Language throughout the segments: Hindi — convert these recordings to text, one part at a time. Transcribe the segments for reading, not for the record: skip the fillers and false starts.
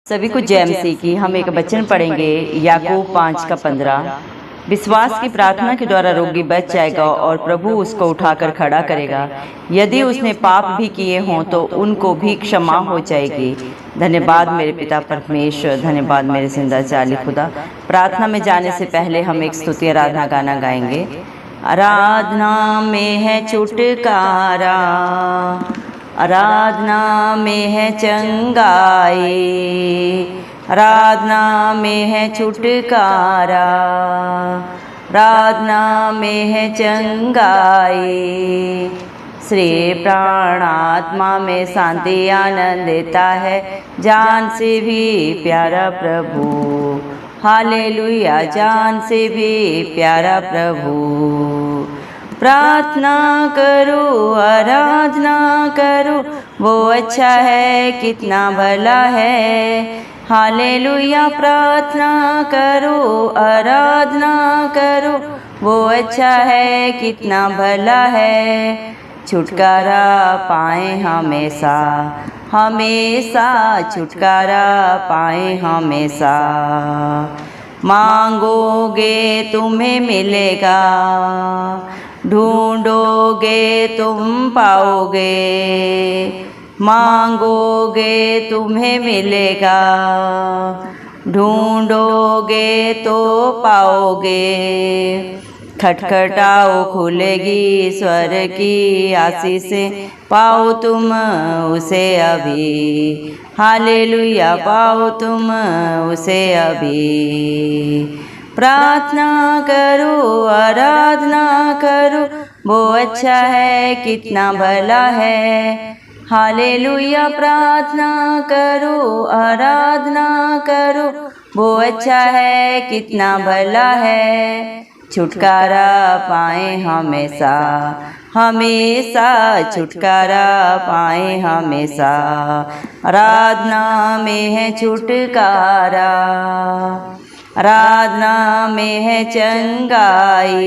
सभी को जय मसीह की। हम एक वचन पढ़ेंगे याकूब 5:15। विश्वास की प्रार्थना के द्वारा रोगी बच जाएगा और प्रभु उसको उठाकर खड़ा करेगा। यदि उसने पाप भी किए हों तो उनको भी क्षमा हो जाएगी। धन्यवाद मेरे पिता परमेश्वर, धन्यवाद मेरे जिंदा जाली खुदा। प्रार्थना में जाने से पहले हम एक स्तुति आराधना गाना गाएंगे। आराधना में है छुटकारा, आराधना में है चंगाई, आराधना में है छुटकारा, आराधना में है चंगाई। श्री प्राण आत्मा में शांति आनंद देता है, जान से भी प्यारा प्रभु। हालेलुया, जान से भी प्यारा प्रभु। प्रार्थना करो, आराधना करो, वो अच्छा है, कितना भला है। हालेलुया, प्रार्थना करो, आराधना करो, वो अच्छा है, कितना भला है। छुटकारा पाए हमेशा, हमेशा छुटकारा पाए हमेशा। मांगोगे तुम्हें मिलेगा, ढूंढोगे तुम पाओगे। मांगोगे तुम्हें मिलेगा, ढूंढोगे तो पाओगे। खटखटाओ खुलेगी स्वर की आशीषें, पाओ तुम उसे अभी। हालेलुया, पाओ तुम उसे अभी। प्रार्थना करो, आराधना करो, वो अच्छा है, कितना भला है। हालेलुया, प्रार्थना करो, आराधना करो, वो अच्छा है, कितना भला है। छुटकारा पाए हमेशा, हमेशा छुटकारा पाए हमेशा। आराधना में है छुटकारा, आराधना में है चंगाई।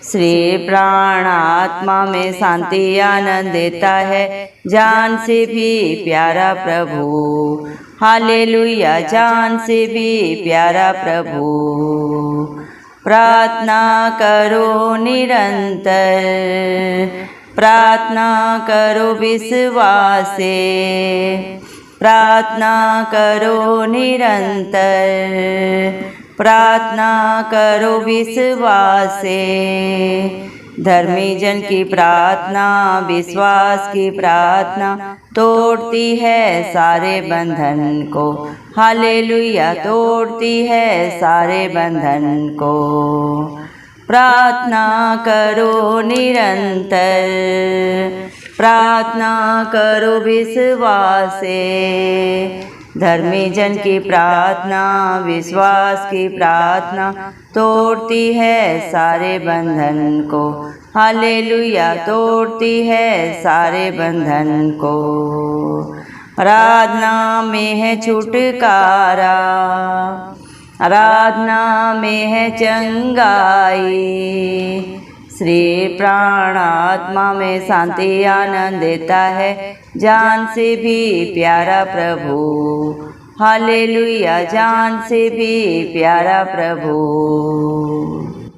श्री प्राण आत्मा में शांति आनंद देता है, जान से भी प्यारा प्रभु। हालेलुया, जान से भी प्यारा प्रभु। प्रार्थना करो निरंतर, प्रार्थना करो विश्वास से। प्रार्थना करो निरंतर, प्रार्थना करो विश्वास से। धर्मी जन की प्रार्थना, विश्वास की प्रार्थना तोड़ती है सारे बंधन को। हालेलुया, तोड़ती है सारे बंधन को। प्रार्थना करो निरंतर, प्रार्थना करो विश्वास से। धर्मी जन की प्रार्थना, विश्वास की प्रार्थना तोड़ती है सारे बंधन को। हालेलुया, तोड़ती है सारे बंधन को। आराधना में है छुटकारा, आराधना में है चंगाई। श्री प्राण आत्मा में शांति आनंद देता है, जान से भी प्यारा प्रभु। हालेलुया, जान से भी प्यारा प्रभु।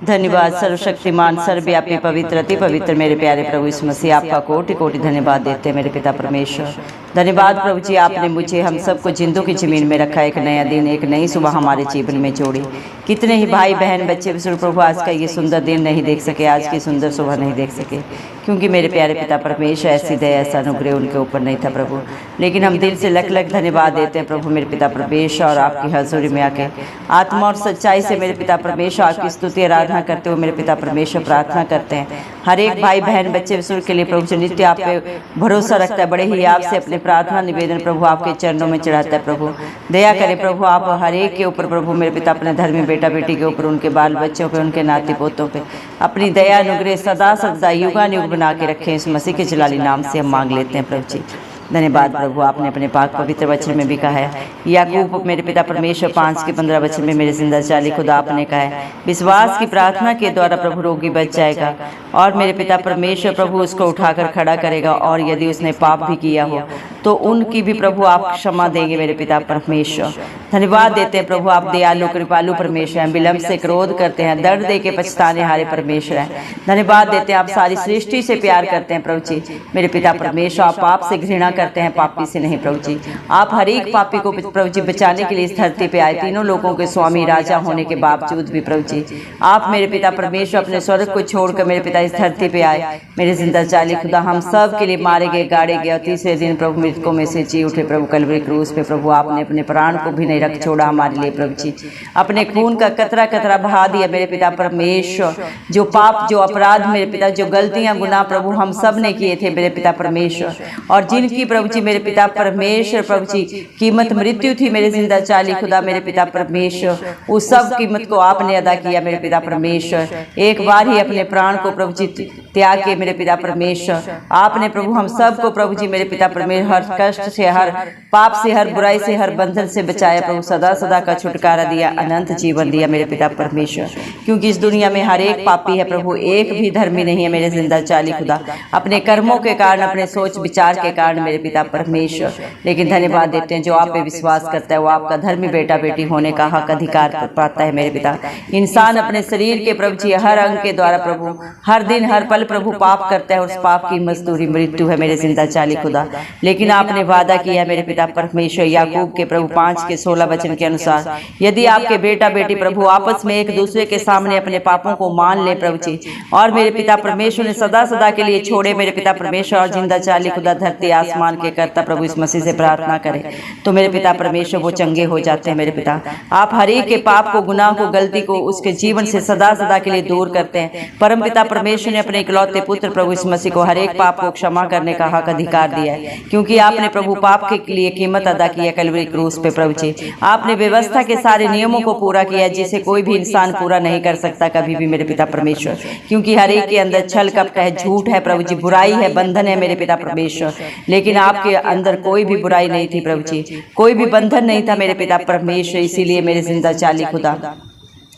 धन्यवाद सर्वशक्तिमान सर्वव्यापी पवित्र अति पवित्र मेरे प्यारे प्रभु यीशु मसीह, आपका कोटि कोटि धन्यवाद देते हैं मेरे पिता परमेश्वर। धन्यवाद प्रभु जी, आपने मुझे हम सबको जिंदों की ज़मीन में रखा। एक नया दिन, एक नई सुबह हमारे जीवन में जोड़ी। कितने ही भाई बहन बच्चे विष्णु प्रभु आज का ये सुंदर दिन नहीं देख सके, आज की सुंदर सुबह नहीं देख सके, क्योंकि मेरे प्यारे पिता परमेश्वर ऐसी दया ऐसा अनुग्रह उनके ऊपर नहीं था प्रभु। लेकिन हम दिल से लख लख धन्यवाद देते हैं प्रभु मेरे पिता परमेश्वर, और आपकी हजूरी में आके आत्मा और सच्चाई से मेरे पिता परमेश्वर आपकी स्तुति आराधना करते हुए मेरे पिता परमेश्वर प्रार्थना करते हैं। हर एक भाई बहन बच्चे विष्णु के लिए प्रभु जो नित्य आप पे भरोसा रखता है, बड़े ही आपसे अपने प्रार्थना निवेदन प्रभु आपके चरणों में चढ़ाता है। प्रभु दया करें प्रभु, आप हर एक के ऊपर प्रभु मेरे पिता अपने धर्मी बेटा बेटी के ऊपर, उनके बाल बच्चों पे, उनके नाती पोतों पे अपनी दया अनुग्रह सदा सदा युगानुयुग बना के रखें। इस मसीह के जलाली नाम से हम मांग लेते हैं प्रभु जी। धन्यवाद प्रभु, आपने अपने पाक पवित्र वचन में भी कहा है, याकूब मेरे पिता परमेश्वर 5:15 वचन में मेरे जिंदा जाली खुदा आपने कहा है, विश्वास की प्रार्थना के द्वारा प्रभु रोगी बच जाएगा और मेरे पिता परमेश्वर प्रभु उसको उठाकर खड़ा करेगा, और यदि उसने पाप भी किया हो तो उनकी भी प्रभु आप क्षमा देंगे मेरे पिता परमेश्वर। धन्यवाद देते हैं प्रभु, आप दयालु कृपालु परमेश्वर हैं, विलंब से क्रोध करते हैं, दर्द दे के पछताने हारे परमेश्वर हैं। धन्यवाद देते हैं, आप सारी सृष्टि से प्यार करते हैं प्रभु जी मेरे पिता परमेश्वर। आप पाप से घृणा करते हैं, पापी से नहीं प्रभु जी। आप हर एक पापी को प्रभु जी बचाने के लिए इस धरती पे आए, तीनों लोगों के स्वामी राजा होने के बावजूद भी प्रभु जी आप मेरे पिता परमेश्वर अपने स्वर्ग को छोड़कर मेरे पिता इस धरती पे आए। मेरे जिंदा चाली खुदा हम सब के लिए मारे गए, गाड़े गए और तीसरे दिन प्रभु मृतकों में से जी उठे प्रभु कलवरी क्रूस पे। प्रभु आपने अपने प्राण को भी नहीं रख छोड़ा हमारे लिए प्रभु जी, अपने खून का कतरा कतरा बहा दिया मेरे पिता परमेश्वर। जो पाप जो अपराध मेरे पिता जो गलतियां गुनाह प्रभु हम सब ने किए थे मेरे पिता परमेश्वर, और जिनकी प्रभु जी मेरे पिता परमेश्वर प्रभु जी कीमत मृत्यु थी मेरे जिंदा चाली खुदा मेरे पिता परमेश्वर, उस सब कीमत को आपने अदा किया मेरे पिता परमेश्वर। एक बार ही अपने प्राण को प्रभु जी त्याग के मेरे पिता परमेश्वर आपने प्रभु हम सब को प्रभु जी मेरे पिता परमेश्वर हर कष्ट से, हर पाप से, हर बुराई से, हर बंधन से बचाया प्रभु, सदा सदा का छुटकारा दिया, अनंत जीवन दिया मेरे पिता परमेश्वर। क्योंकि इस दुनिया में हर एक पापी है प्रभु, एक भी धर्मी नहीं है मेरे जिंदा चाली खुदा, अपने कर्मों के कारण, अपने सोच विचार के कारण मेरे पिता परमेश्वर। लेकिन धन्यवाद देते हैं जो आप पे विश्वास करता है वो आपका धर्मी बेटा बेटी होने का हक अधिकार पाता है मेरे पिता। इंसान अपने शरीर के प्रभु जी हर अंग के द्वारा प्रभु हर दिन हर पल प्रभु पाप करता है, उस पाप की मजदूरी मृत्यु है मेरे जिंदा चाली खुदा। लेकिन आपने वादा किया मेरे पिता परमेश्वर याकूब के प्रभु 5:16 वचन के अनुसार, यदि आपके बेटा बेटी प्रभु आपस में एक दूसरे के सामने अपने पापों को मान ले प्रभु जी, और मेरे पिता परमेश्वर ने सदा सदा के लिए छोड़े मेरे पिता परमेश्वर, और जिंदा चाली खुदा धरती आसमान के करता प्रभु इस मसीह से प्रार्थना करें तो मेरे पिता परमेश्वर वो चंगे हो जाते हैं मेरे पिता। आप हर एक के पाप को, गुनाह को, गलती को उसके जीवन से सदा सदा के लिए दूर करते हैं। परम पिता परमेश्वर ने अपने इकलौते पुत्र प्रभु इस मसीह को हर एक पाप को क्षमा करने का हक अधिकार दिया है, क्योंकि आपने प्रभु पाप के लिए कीमत अदा की है कलवरी क्रूस पे प्रभु जी। आपने व्यवस्था के सारे नियमों को पूरा किया जिसे कोई भी इंसान पूरा नहीं कर सकता कभी भी मेरे पिता परमेश्वर, क्योंकि हर एक के अंदर छल कपट है, झूठ है प्रभु जी, बुराई है, बंधन है मेरे पिता परमेश्वर। लेकिन आपके अंदर कोई भी बुराई नहीं थी प्रभु जी, कोई भी बंधन नहीं था मेरे पिता परमेश्वर। इसीलिए मेरे जिंदा चाली खुदा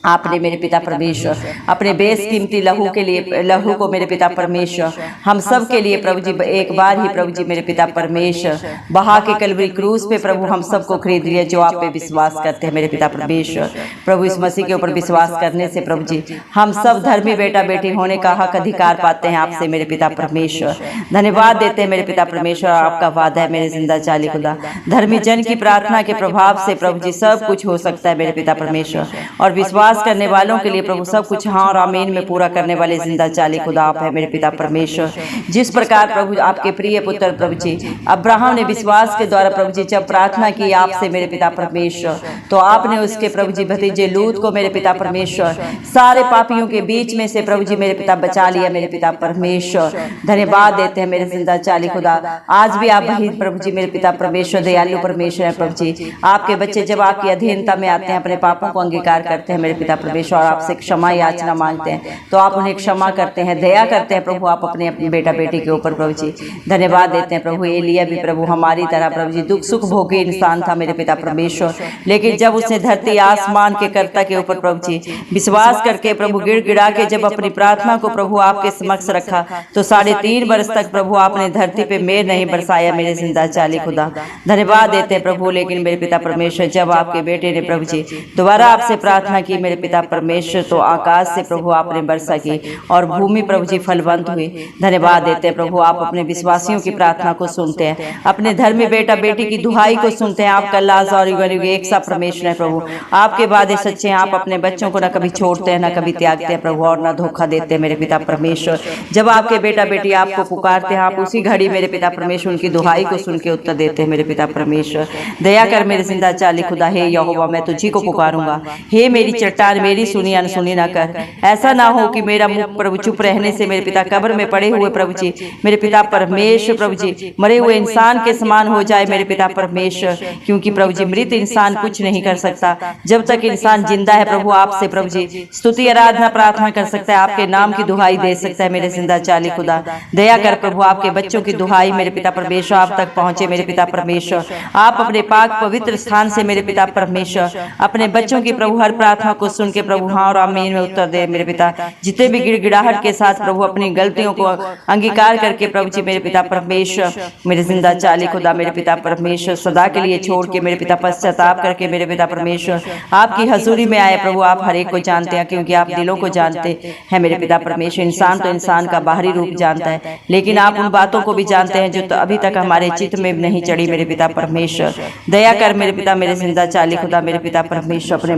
आपने मेरे पिता परमेश्वर अपने बेशकीमती लहू के लिए, लहू को मेरे पिता परमेश्वर हम सब के लिए प्रभु जी एक बार ही प्रभु जी मेरे पिता परमेश्वर बहा के कलवरी क्रूस पे प्रभु हम सबको खरीद लिया जो आप पे विश्वास करते हैं मेरे पिता परमेश्वर। प्रभु इस मसीह के ऊपर विश्वास करने से प्रभु जी हम सब धर्मी बेटा बेटी होने का हक अधिकार पाते हैं आपसे मेरे पिता परमेश्वर। धन्यवाद देते हैं मेरे पिता परमेश्वर, आपका वादा है मेरे जिंदा चाली खुदा, धर्मी जन की प्रार्थना के प्रभाव से प्रभु जी सब कुछ हो सकता है मेरे पिता परमेश्वर, और विश्वास करने वालों के लिए प्रभु सब कुछ हाँ और आमीन में पूरा करने वाले जिंदा चाली खुदा आप है मेरे पिता परमेश्वर। जिस प्रकार प्रभु आपके प्रिय पुत्र प्रभु जी अब्राहम ने विश्वास के द्वारा प्रभु जी जब प्रार्थना की आपसे मेरे पिता परमेश्वर, तो आपने उसके प्रभु जी भतीजे लूत को मेरे पिता परमेश्वर सारे पापियों के बीच में से प्रभु जी मेरे पिता बचा लिया मेरे पिता परमेश्वर। धन्यवाद देते हैं मेरे जिंदा चाली खुदा। आज भी आप वही प्रभु जी मेरे पिता परमेश्वर दयालु परमेश्वर है प्रभु जी। आपके बच्चे जब आपकी अधीनता में आते हैं, अपने पापों को अंगीकार करते हैं मेरे पिता परमेश्वर, आपसे क्षमा याचना मांगते हैं तो आप उन्हें क्षमा करते हैं, दया करते हैं प्रभु आप अपने बेटा बेटी के ऊपर प्रभु जी। धन्यवाद देते हैं प्रभु। एलिया भी प्रभु हमारी तरह प्रभु जी दुख सुख भोगी इंसान था मेरे पिता परमेश्वर, लेकिन जब उसने धरती आसमान के कर्ता के ऊपर प्रभु जी विश्वास करके प्रभु गिड़गिड़ा के जब अपनी प्रार्थना को प्रभु आपके समक्ष रखा तो 3.5 वर्ष तक प्रभु आपने धरती पे मेघ नहीं बरसाया मेरे जिंदा चाली खुदा। धन्यवाद देते हैं प्रभु। लेकिन मेरे पिता परमेश्वर जब आपके बेटे ने प्रभु जी दोबारा आपसे प्रार्थना की मेरे पिता परमेश्वर, तो आकाश से प्रभु आपने वर्षा की और भूमि प्रभु जी फलवंत हुई। धन्यवाद देते हैं प्रभु आप अपने विश्वासियों की प्रार्थना को सुनते हैं, अपने धर्मी बेटा बेटी की दुहाई को सुनते हैं। आपका लाज और एक सा परमेश्वर है प्रभु, आपके वादे सच्चे हैं। आप अपने बच्चों को न कभी छोड़ते हैं, न कभी त्यागते हैं प्रभु, और न धोखा देते हैं मेरे पिता परमेश्वर। जब आपके बेटा बेटी आपको पुकारते हैं, आप उसी घड़ी मेरे पिता परमेश्वर उनकी दुहाई को सुन के उत्तर देते हैं मेरे पिता परमेश्वर। दया कर मेरे जिंदा चाली खुदा, हे यहोवा मैं तुझी को पुकारूंगा, हे मेरी चट्टान मेरी सुनी अनसुनी ना कर। ऐसा ना हो कि मेरा मुख प्रभु चुप रहने से मेरे पिता कब्र में पड़े हुए प्रभु जी मेरे पिता परमेश्वर प्रभु जी मरे हुए इंसान के समान हो जाए मेरे पिता परमेश्वर, क्योंकि प्रभु जी मृत इंसान कुछ नहीं कर सकता। जब तक इंसान जिंदा है प्रभु आपसे प्रभु जी स्तुति आराधना प्रार्थना कर सकता है, आपके नाम की दुहाई दे सकता है मेरे जिंदा चाली खुदा। दया कर प्रभु आपके बच्चों की दुहाई मेरे पिता परमेश्वर आप तक पहुंचे मेरे पिता परमेश्वर। आप अपने पाक पवित्र स्थान से मेरे पिता परमेश्वर अपने बच्चों की प्रभु हर प्रार्थना को सुन के प्रभु हाँ और आमीन में उत्तर दे मेरे पिता। जितने भी गिड़गिड़ाहट के साथ प्रभु अपनी गलतियों को अंगीकार करके प्रभु जी मेरे पिता परमेश्वर मेरे जिंदा चाली खुदा मेरे पिता परमेश्वर सदा के लिए छोड़ के मेरे पिता पश्चाताप करके मेरे पिता परमेश्वर आपकी हजूरी में आए प्रभु। आप हर एक को जानते हैं क्योंकि आप दिलों को जानते हैं मेरे पिता परमेश्वर। इंसान तो इंसान का बाहरी रूप जानता है, लेकिन आप उन बातों को भी जानते हैं जो तो अभी तक हमारे चित्त में नहीं चढ़ी मेरे पिता परमेश्वर। दया कर मेरे पिता मेरे जिंदा चाली खुदा मेरे पिता परमेश्वर। अपने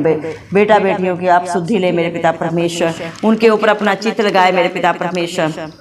बेटा बेटियों की आप शुद्धि ले मेरे पिता परमेश्वर, उनके ऊपर अपना चित्त लगाए मेरे पिता परमेश्वर।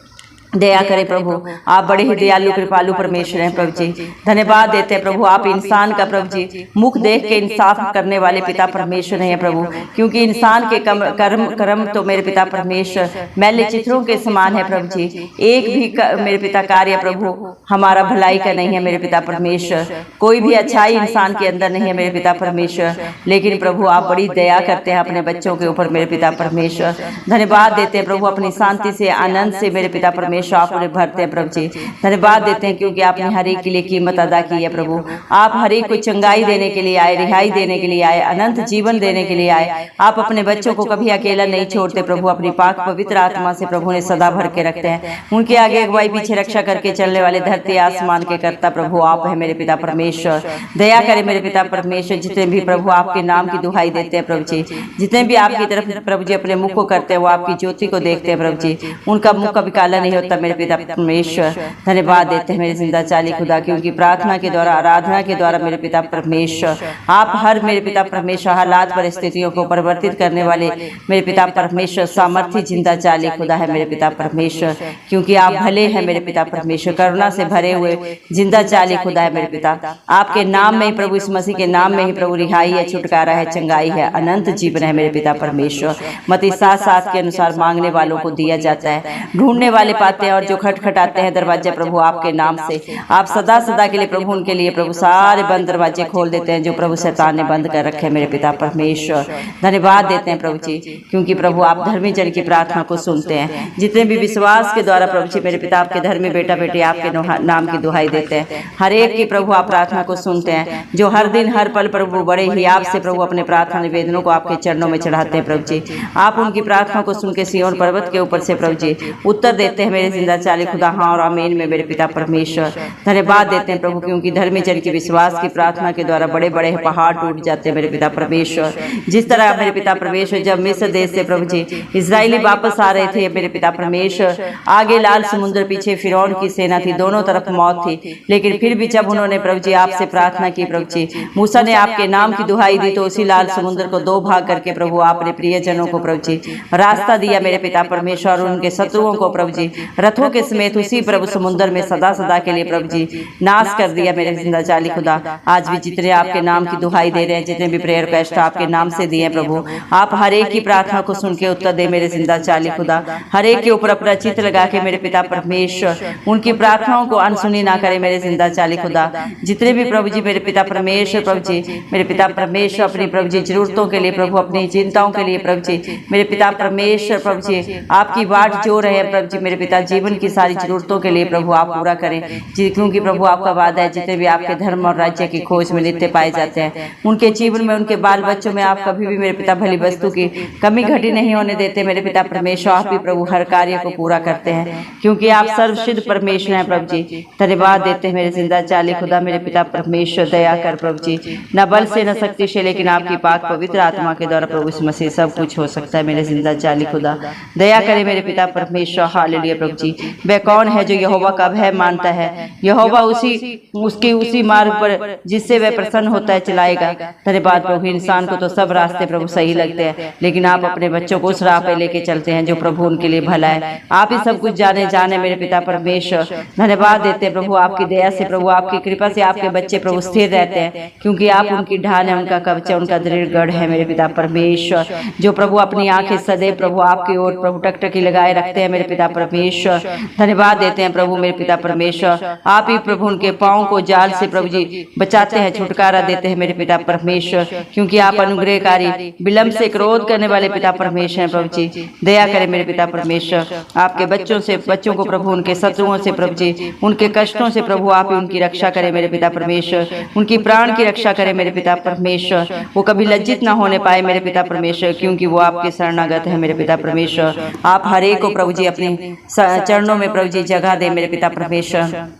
दया करें प्रभु, आप बड़े ही दयालु कृपालु परमेश्वर हैं प्रभु जी। धन्यवाद देते हैं प्रभु, आप इंसान का प्रभु जी मुख देख के इंसाफ करने वाले पिता परमेश्वर हैं प्रभु, क्योंकि इंसान के कर्म तो मेरे पिता परमेश्वर मैले चित्रों के समान है प्रभु जी। एक भी मेरे पिता कार्य प्रभु हमारा भलाई का नहीं है मेरे पिता परमेश्वर। कोई भी अच्छाई इंसान के अंदर नहीं है मेरे पिता परमेश्वर, लेकिन प्रभु आप बड़ी दया करते हैं अपने बच्चों के ऊपर मेरे पिता परमेश्वर। धन्यवाद देते हैं प्रभु, अपनी शांति से आनंद से मेरे पिता परमेश्वर आप उन्हें भरते हैं प्रभु जी। धन्यवाद देते हैं क्योंकि आपने हर एक के लिए कीमत अदा की है प्रभु। आप हर एक को चंगाई देने के लिए आए, रिहाई देने के लिए आए, अनंत जीवन देने के लिए आए। आप अपने बच्चों को कभी अकेला नहीं छोड़ते प्रभु, अपनी पाक पवित्र आत्मा से प्रभु ने सदा भर के रखते हैं। उनके आगे अगुवाई पीछे रक्षा करके चलने वाले धरती आसमान के कर्ता प्रभु आप है मेरे पिता परमेश्वर। दया करे मेरे पिता परमेश्वर, जितने भी प्रभु आपके नाम की दुहाई देते हैं प्रभु जी, जितने भी आपकी तरफ प्रभु जी अपने मुख को करते हैं वो आपकी ज्योति को देखते हैं प्रभु जी, उनका मुख कभी काला नहीं होता मेरे पिता परमेश्वर। धन्यवाद देते हैं मेरे जिंदा चाली खुदा, क्योंकि प्रार्थना के द्वारा आराधना के द्वारा मेरे पिता परमेश्वर आप हर मेरे पिता परमेश्वर हालात परिस्थितियों को परिवर्तित करने वाले मेरे पिता परमेश्वर सामर्थ्य जिंदा चाली खुदा है मेरे पिता परमेश्वर, क्योंकि आप भले हैं मेरे पिता परमेश्वर, करुणा से भरे हुए जिंदा चाली खुदा है मेरे पिता। आपके नाम में ही प्रभु इस मसीह के नाम में ही प्रभु रिहाई है, छुटकारा है, चंगाई है, अनंत जीवन है मेरे पिता परमेश्वर। मत्ती 7:7 के अनुसार मांगने वालों को दिया जाता है, ढूंढने वाले पाते हैं और जो खटखटाते हैं दरवाजे प्रभु आपके नाम से आप सदा सदा के लिए प्रभु उनके लिए प्रभु सारे बंद दरवाजे खोल देते हैं जो प्रभु शैतान ने बंद कर रखे मेरे पिता परमेश्वर। धन्यवाद देते हैं प्रभु जी, क्योंकि प्रभु आप धर्मी जन की प्रार्थना को सुनते हैं। जितने भी विश्वास के द्वारा प्रभु जी मेरे पिता आपके धर्मी बेटा बेटी आपके नाम की दुहाई देते हैं, हर एक की प्रभु आप प्रार्थना को सुनते हैं, जो हर दिन हर पल प्रभु बड़े ही आपसे प्रभु अपने प्रार्थना निवेदनों को आपके चरणों में चढ़ाते हैं प्रभु जी। आप उनकी प्रार्थना को सुन के सिय्योन पर्वत के ऊपर से प्रभु जी उत्तर देते हैं मेरे जिंदा चाली खुदा हाँ और आमीन में मेरे पिता परमेश्वर। धन्यवाद देते हैं प्रभु, क्योंकि धर्मी जन की विश्वास की प्रार्थना के द्वारा बड़े बड़े पहाड़ टूट जाते हैं मेरे पिता परमेश्वर। जिस तरह मेरे पिता परमेश्वर जब मिस्र देश से प्रभु जी इजरायली वापस आ रहे थे मेरे पिता परमेश्वर, आगे लाल समुद्र पीछे फिरौन की सेना थी, दोनों तरफ मौत थी, लेकिन फिर भी जब उन्होंने प्रभु जी आपसे प्रार्थना की प्रभु जी, मूसा ने आपके नाम की दुहाई दी तो उसी लाल समुद्र को 2 भाग करके प्रभु आपने प्रियजनों को प्रभु जी रास्ता दिया मेरे पिता परमेश्वर, और उनके शत्रुओं को प्रभु जी रथों के समेत उसी प्रभु समुद्र में सदा सदा के लिए प्रभु जी नाश कर दिया मेरे जिंदा चाली खुदा। आज भी जितने आपके नाम की दुहाई दे रहे हैं, जितने भी प्रेयर रिक्वेस्ट आपके नाम से दिए प्रभु, आप हर एक की प्रार्थना को सुन के उत्तर दे मेरे जिंदा चाली खुदा। हर एक के ऊपर अपना चित्त लगा के मेरे पिता परमेश्वर उनकी प्रार्थनाओं को अनसुनी ना करे मेरे जिंदा चाली खुदा। जितने भी प्रभु जी मेरे पिता परमेश्वर प्रभु जी मेरे पिता परमेश्वर अपनी प्रभु जी जरूरतों के लिए प्रभु अपनी चिंताओं के लिए प्रभु जी मेरे पिता परमेश्वर प्रभु जी आपकी बाट जो रहे प्रभु जी मेरे पिता जीवन की सारी जरूरतों के लिए प्रभु आप पूरा करें जी, क्योंकि प्रभु आपका वादा है जितने भी आपके धर्म और राज्य की खोज में नित्य पाए जाते हैं उनके जीवन में उनके बाल बच्चों में आप कभी भी मेरे पिता भली वस्तु की कमी घटी नहीं होने देते मेरे पिता परमेश्वर। आप भी प्रभु हर कार्य को पूरा करते हैं क्योंकि आप सर्वसिद्ध परमेश्वर हैं प्रभु जी। धन्यवाद देते हैं मेरे जिंदा चाली खुदा मेरे पिता परमेश्वर। दया कर प्रभु जी, न बल से न शक्ति से लेकिन आपकी पाक पवित्र आत्मा के द्वारा प्रभु इस मसीह सब कुछ हो सकता है मेरे जिंदा चाली खुदा। दया करे मेरे पिता परमेश्वर। हालेलुया प्रभु जी। वह कौन है जो यहोवा का भय मानता है? यहोवा उसी मार्ग पर जिससे वह प्रसन्न होता है चलाएगा। धन्यवाद प्रभु। इंसान को तो सब रास्ते प्रभु सही लगते हैं, लेकिन आप अपने बच्चों को उस राह पे लेके चलते हैं जो प्रभु उनके लिए भला है। आप ही सब कुछ जाने मेरे पिता परमेश्वर। धन्यवाद देते हैं प्रभु, आपकी दया से प्रभु आपकी कृपा से आपके बच्चे प्रभु स्थिर रहते हैं, क्योंकि आप उनकी ढाल है, उनका कवच है, उनका दृढ़ गढ़ है मेरे पिता परमेश्वर। जो प्रभु अपनी आंखें सदैव प्रभु आपकी ओर प्रभु टकटकी लगाए रखते हैं मेरे पिता परमेश्वर। परमेश्वर। धन्यवाद देते हैं प्रभु मेरे पिता परमेश्वर, आप ही प्रभु उनके पाँव को जाल से प्रभु जी बचाते हैं, छुटकारा देते हैं मेरे पिता परमेश्वर, क्योंकि आप अनुग्रहकारी, विलंब से क्रोध करने वाले पिता परमेश्वर हैं प्रभु जी। दया करें मेरे पिता परमेश्वर, आपके बच्चों को प्रभु उनके शत्रुओं से प्रभु जी, उनके कष्टों से प्रभु आप ही उनकी रक्षा करें मेरे पिता परमेश्वर, उनकी प्राण की रक्षा करें मेरे पिता परमेश्वर। वो कभी लज्जित ना होने पाए मेरे पिता परमेश्वर, क्योंकि वो आपके शरणागत है मेरे पिता परमेश्वर। आप हर एक को प्रभु जी अपने चरणों में प्रभु जी जगह दे मेरे पिता परमेश्वर।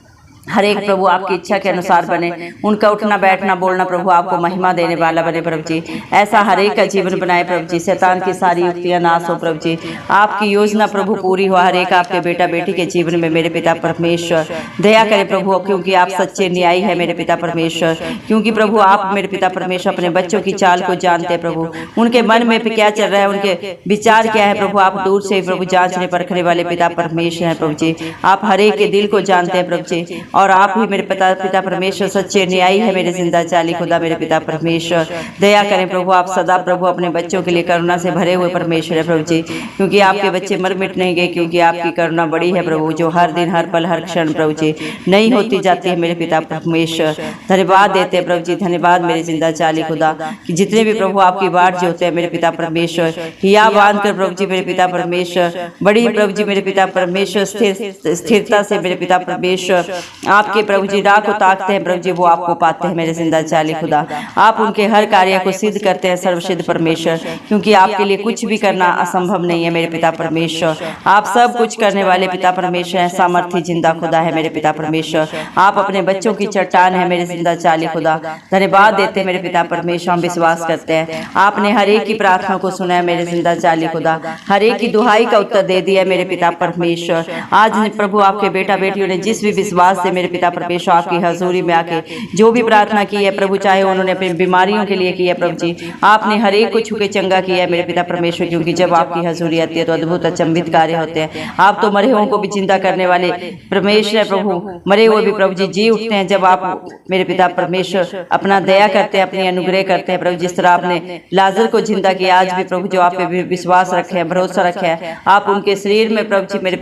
हर एक प्रभु आपकी इच्छा के अनुसार बने, उनका उठना बैठना बोलना प्रभु आपको महिमा देने वाला बने प्रभु जी। ऐसा हर एक का जीवन बनाए प्रभु जी, शैतान की सारी युक्तियां नाश हो प्रभु जी, आपकी योजना प्रभु पूरी हो हर एक आपके बेटा बेटी के जीवन में मेरे पिता परमेश्वर। दया करें प्रभु, क्योंकि आप सच्चे न्यायी है मेरे पिता परमेश्वर, क्योंकि प्रभु आप मेरे पिता परमेश्वर अपने बच्चों की चाल को जानते हैं प्रभु, उनके मन में क्या चल रहा है, उनके विचार क्या है प्रभु, आप दूर से प्रभु जांचने परखने वाले पिता परमेश्वर हैं प्रभु जी। आप हर एक के दिल को जानते हैं प्रभु जी, और आप ही मेरे पिता परमेश्वर सच्चे न्यायी है मेरे जिंदा चाली खुदा मेरे पिता परमेश्वर। दया करें प्रभु, आप सदा प्रभु अपने बच्चों के लिए करुणा से भरे हुए परमेश्वर है प्रभु जी, क्योंकि आपके बच्चे मर मिट नहीं गए, क्योंकि आपकी करुणा बड़ी है प्रभु, जो हर दिन हर पल हर क्षण प्रभु जी नहीं होती जाती है मेरे पिता परमेश्वर। धन्यवाद देते हैं प्रभु जी, धन्यवाद मेरे जिंदा चाली खुदा, कि जितने भी प्रभु आपकी बाट जो होते हैं मेरे पिता परमेश्वर, हिया बांध कर प्रभु जी मेरे पिता परमेश्वर, बड़ी प्रभु जी मेरे पिता परमेश्वर स्थिरता से मेरे पिता परमेश्वर आपके प्रभु जी राह को ताकते हैं प्रभु जी, वो आपको पाते हैं मेरे जिंदा चाली खुदा। आप उनके हर कार्य को सिद्ध करते हैं सर्वसिद्ध परमेश्वर, क्योंकि आपके लिए कुछ भी करना असंभव नहीं है मेरे पिता परमेश्वर। आप सब कुछ करने वाले पिता परमेश्वर हैं, सामर्थी जिंदा खुदा है मेरे पिता परमेश्वर। आप अपने बच्चों की चट्टान है मेरे जिंदा चाली खुदा। धन्यवाद देते हैं मेरे पिता परमेश्वर, हम विश्वास करते हैं आपने हर एक की प्रार्थना को सुना है मेरे जिंदा चाली खुदा, हर एक की दुहाई का उत्तर दे दिया मेरे पिता परमेश्वर। आज प्रभु आपके बेटा बेटियों ने जिस भी विश्वास से मेरे पिता परमेश्वर आपकी हजूरी में आके जो भी प्रार्थना की है प्रभु, चाहे उन्होंने अपनी बीमारियों के लिए की है प्रभु जी, आपने हर एक को छुके चंगा किया है मेरे पिता परमेश्वर, क्योंकि जब आपकी हजूरी आती है तो अद्भुत अचंभित कार्य होते हैं। आप तो मरे हुओं को भी जिंदा करने वाले परमेश्वर है प्रभु, मरे हुए भी प्रभु जी उठते हैं जब आप मेरे पिता परमेश्वर अपना दया करते हैं, अपनी अनुग्रह करते हैं प्रभु। जिस तरह आपने लाजर को जिंदा किया, आज भी प्रभु जो आप पे विश्वास रखे हैं, भरोसा रखे है, आप उनके शरीर में प्रभु जी मेरे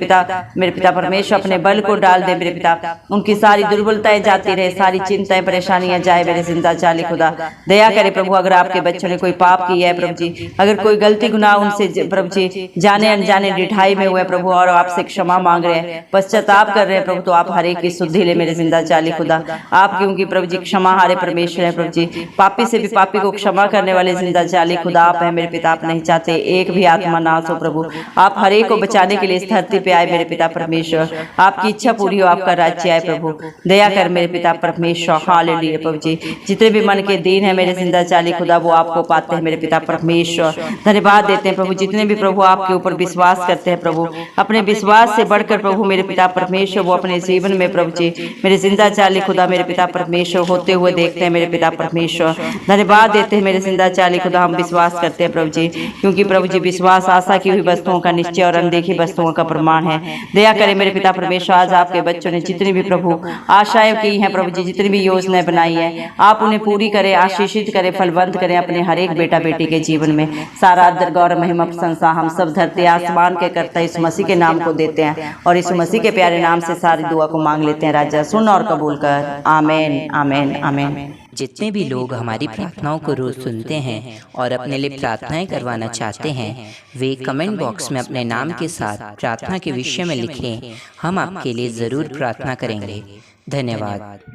पिता परमेश्वर अपने बल को डाल दे मेरे पिता, उनकी सारी दुर्बलताएं जाती रहे, सारी चिंताएं परेशानियां जाए मेरे जिंदा चाली खुदा। दया करे प्रभु, अगर आपके बच्चों ने कोई पाप किया है प्रभु जी, अगर कोई गलती गुनाह उनसे प्रभु जी जाने अनजाने डिठाई में हुए प्रभु, और आपसे क्षमा मांग रहे हैं, पश्चाताप कर रहे हैं प्रभु, तो आप हर एक की शुद्धि ले मेरे जिंदा चाली खुदा। आप क्योंकि प्रभु जी क्षमा हारे परमेश्वर है प्रभु जी, पापी से भी पापी को क्षमा करने वाले जिंदा चाली खुदा आप है मेरे पिता। आप नहीं चाहते एक भी आत्मा नाश हो प्रभु, आप हर एक को बचाने के लिए इस धरती पे आए मेरे पिता परमेश्वर। आपकी इच्छा पूरी हो, आपका राज्य आए प्रभु। दया कर मेरे पिता परमेश्वर, हालेलुया प्रभु जी। जितने भी मन के दीन है मेरे जिंदा चाली खुदा, वो आपको पाते हैं मेरे पिता परमेश्वर। धन्यवाद देते हैं प्रभु, जितने भी प्रभु आपके ऊपर विश्वास करते हैं प्रभु, अपने विश्वास से बढ़कर प्रभु मेरे पिता परमेश्वर वो अपने जीवन में प्रभु जी मेरे जिंदा चाली खुदा मेरे पिता परमेश्वर होते हुए देखते हैं मेरे पिता परमेश्वर। धन्यवाद देते हैं मेरे जिंदा चाली खुदा, हम विश्वास करते हैं प्रभु जी, क्योंकि प्रभु जी विश्वास आशा की हुई वस्तुओं का निश्चय और अनदेखी वस्तुओं का प्रमाण है। दया करें मेरे पिता परमेश्वर, आज आपके बच्चों ने जितनी भी प्रभु आशाएं की हैं प्रभु जी, जितनी भी योजनाएं बनाई है, आप उन्हें पूरी करें, आशीषित करें, फलवंत करें अपने हर एक बेटा बेटी के जीवन में। सारा आदर गौरव महिमा प्रशंसा हम सब धरती आसमान के करता यीशु मसीह के नाम को देते हैं, और यीशु मसीह के प्यारे नाम से सारी दुआ को मांग लेते हैं। राजा सुन और कबूल कर, आमीन आमीन आमीन। जितने भी लोग हमारी प्रार्थनाओं को रोज सुनते हैं और अपने लिए प्रार्थनाएं करवाना चाहते हैं, वे कमेंट बॉक्स में अपने नाम के साथ प्रार्थना के विषय में लिखें, हम आपके लिए ज़रूर प्रार्थना करेंगे। धन्यवाद।